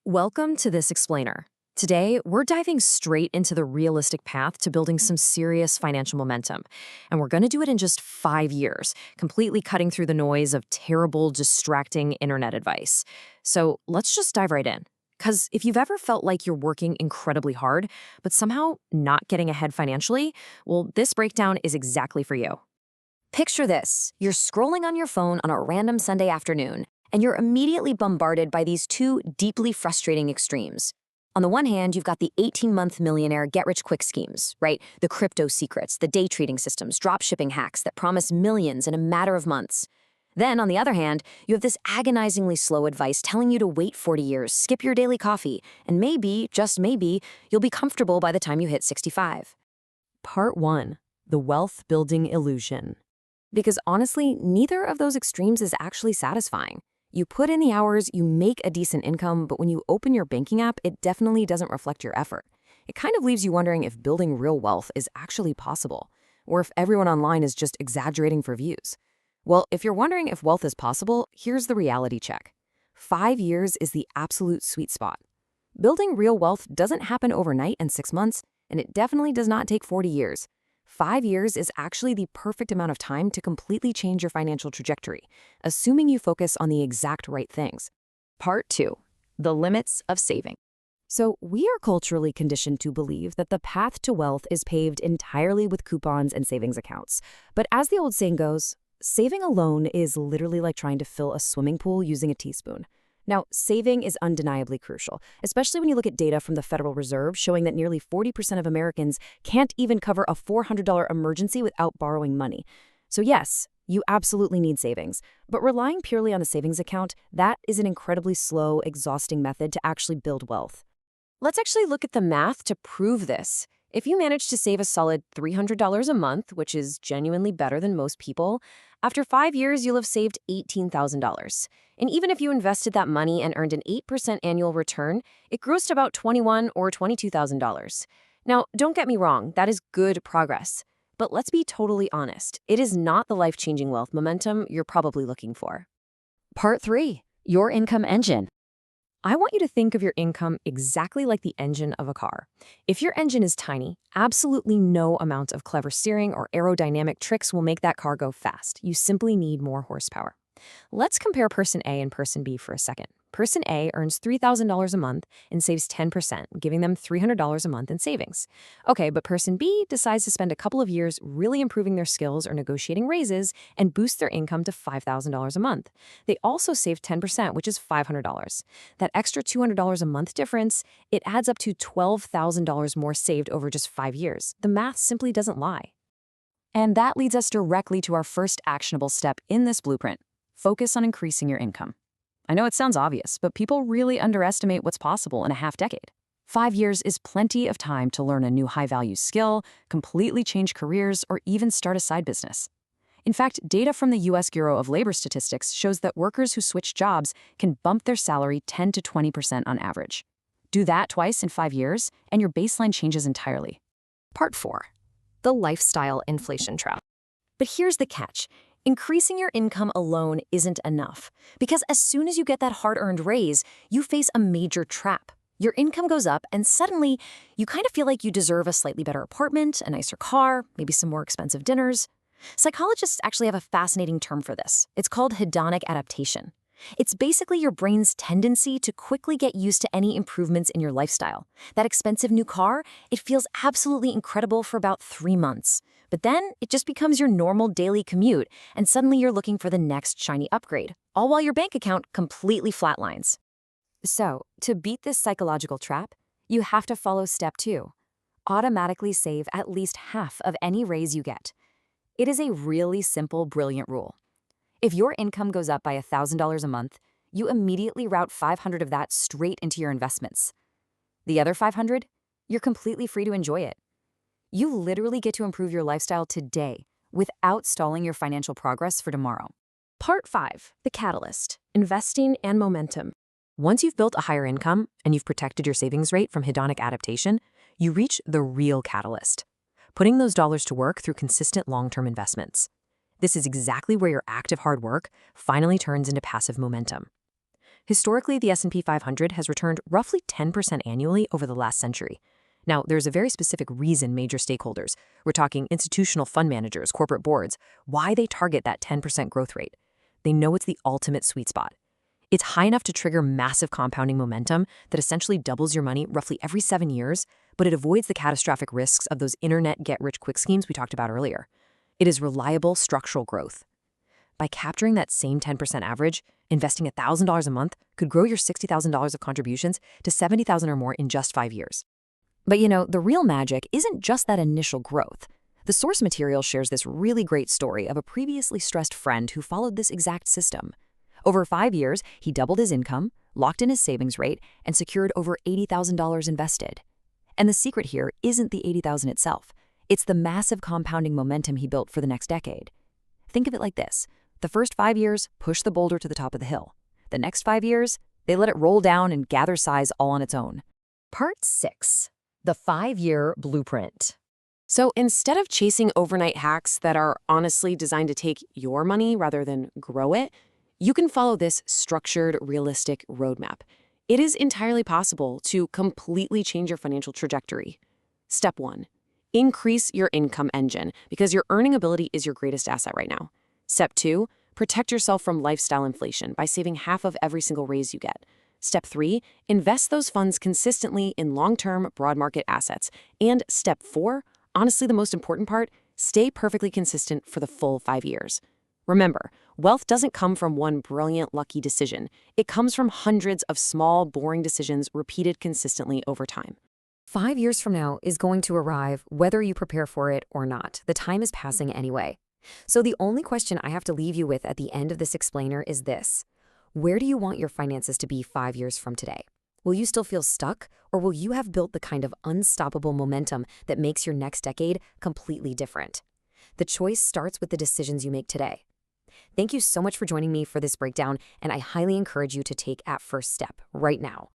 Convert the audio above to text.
Welcome to This Explainer. Today, we're diving straight into the realistic path to building some serious financial momentum. And we're going to do it in just 5 years, completely cutting through the noise of terrible, distracting internet advice. So let's just dive right in. Because if you've ever felt like you're working incredibly hard, but somehow not getting ahead financially, well, this breakdown is exactly for you. Picture this. You're scrolling on your phone on a random Sunday afternoon, and you're immediately bombarded by these two deeply frustrating extremes. On the one hand, you've got the 18-month millionaire get-rich-quick schemes, right? The crypto secrets, the day trading systems, drop-shipping hacks that promise millions in a matter of months. Then, on the other hand, you have this agonizingly slow advice telling you to wait 40 years, skip your daily coffee, and maybe, just maybe, you'll be comfortable by the time you hit 65. Part 1. The Wealth-Building Illusion. Because honestly, neither of those extremes is actually satisfying. You put in the hours, you make a decent income, but when you open your banking app, it definitely doesn't reflect your effort. It kind of leaves you wondering if building real wealth is actually possible, or if everyone online is just exaggerating for views. Well, if you're wondering if wealth is possible, here's the reality check. 5 years is the absolute sweet spot. Building real wealth doesn't happen overnight in 6 months, and it definitely does not take 40 years. 5 years is actually the perfect amount of time to completely change your financial trajectory, assuming you focus on the exact right things. Part 2. The limits of saving. So we are culturally conditioned to believe that the path to wealth is paved entirely with coupons and savings accounts. But as the old saying goes, saving alone is literally like trying to fill a swimming pool using a teaspoon. Now, saving is undeniably crucial, especially when you look at data from the Federal Reserve showing that nearly 40% of Americans can't even cover a $400 emergency without borrowing money. So yes, you absolutely need savings, but relying purely on a savings account, that is an incredibly slow, exhausting method to actually build wealth. Let's actually look at the math to prove this. If you manage to save a solid $300 a month, which is genuinely better than most people, after 5 years, you'll have saved $18,000. And even if you invested that money and earned an 8% annual return, it grows to about $21,000 or $22,000. Now, don't get me wrong, that is good progress. But let's be totally honest, it is not the life-changing wealth momentum you're probably looking for. Part 3. Your income engine. I want you to think of your income exactly like the engine of a car. If your engine is tiny, absolutely no amount of clever steering or aerodynamic tricks will make that car go fast. You simply need more horsepower. Let's compare person A and person B for a second. Person A earns $3,000 a month and saves 10%, giving them $300 a month in savings. Okay, but person B decides to spend a couple of years really improving their skills or negotiating raises and boost their income to $5,000 a month. They also save 10%, which is $500. That extra $200 a month difference, it adds up to $12,000 more saved over just 5 years. The math simply doesn't lie. And that leads us directly to our first actionable step in this blueprint. Focus on increasing your income. I know it sounds obvious, but people really underestimate what's possible in a half-decade. 5 years is plenty of time to learn a new high-value skill, completely change careers, or even start a side business. In fact, data from the U.S. Bureau of Labor Statistics shows that workers who switch jobs can bump their salary 10 to 20% on average. Do that twice in 5 years, and your baseline changes entirely. Part 4. The lifestyle inflation trap. But here's the catch. Increasing your income alone isn't enough, because as soon as you get that hard-earned raise, you face a major trap. Your income goes up, and suddenly, you kind of feel like you deserve a slightly better apartment, a nicer car, maybe some more expensive dinners. Psychologists actually have a fascinating term for this. It's called hedonic adaptation. It's basically your brain's tendency to quickly get used to any improvements in your lifestyle. That expensive new car, it feels absolutely incredible for about 3 months. But then it just becomes your normal daily commute, and suddenly you're looking for the next shiny upgrade, all while your bank account completely flatlines. So, to beat this psychological trap, you have to follow step 2. Automatically save at least half of any raise you get. It is a really simple, brilliant rule. If your income goes up by $1,000 a month, you immediately route $500 of that straight into your investments. The other $500, you're completely free to enjoy it. You literally get to improve your lifestyle today without stalling your financial progress for tomorrow. Part 5. The catalyst. Investing and momentum. Once you've built a higher income and you've protected your savings rate from hedonic adaptation, you reach the real catalyst. Putting those dollars to work through consistent long-term investments. This is exactly where your active hard work finally turns into passive momentum. Historically, the S&P 500 has returned roughly 10% annually over the last century. Now, there's a very specific reason major stakeholders, we're talking institutional fund managers, corporate boards, why they target that 10% growth rate. They know it's the ultimate sweet spot. It's high enough to trigger massive compounding momentum that essentially doubles your money roughly every 7 years, but it avoids the catastrophic risks of those internet get-rich-quick schemes we talked about earlier. It is reliable structural growth. By capturing that same 10% average, investing $1,000 a month could grow your $60,000 of contributions to $70,000 or more in just 5 years. But the real magic isn't just that initial growth. The source material shares this really great story of a previously stressed friend who followed this exact system. Over 5 years, he doubled his income, locked in his savings rate, and secured over $80,000 invested. And the secret here isn't the $80,000 itself. It's the massive compounding momentum he built for the next decade. Think of it like this. The first 5 years push the boulder to the top of the hill. The next 5 years, they let it roll down and gather size all on its own. Part 6. The 5-Year Blueprint. So instead of chasing overnight hacks that are honestly designed to take your money rather than grow it, you can follow this structured, realistic roadmap. It is entirely possible to completely change your financial trajectory. Step 1. Increase your income engine because your earning ability is your greatest asset right now. Step 2. Protect yourself from lifestyle inflation by saving half of every single raise you get. Step 3. Invest those funds consistently in long-term, broad market assets. And Step 4, honestly the most important part, stay perfectly consistent for the full 5 years. Remember, wealth doesn't come from one brilliant, lucky decision. It comes from hundreds of small, boring decisions repeated consistently over time. 5 years from now is going to arrive whether you prepare for it or not. The time is passing anyway. So the only question I have to leave you with at the end of this explainer is this. Where do you want your finances to be 5 years from today? Will you still feel stuck, or will you have built the kind of unstoppable momentum that makes your next decade completely different? The choice starts with the decisions you make today. Thank you so much for joining me for this breakdown, and I highly encourage you to take that first step right now.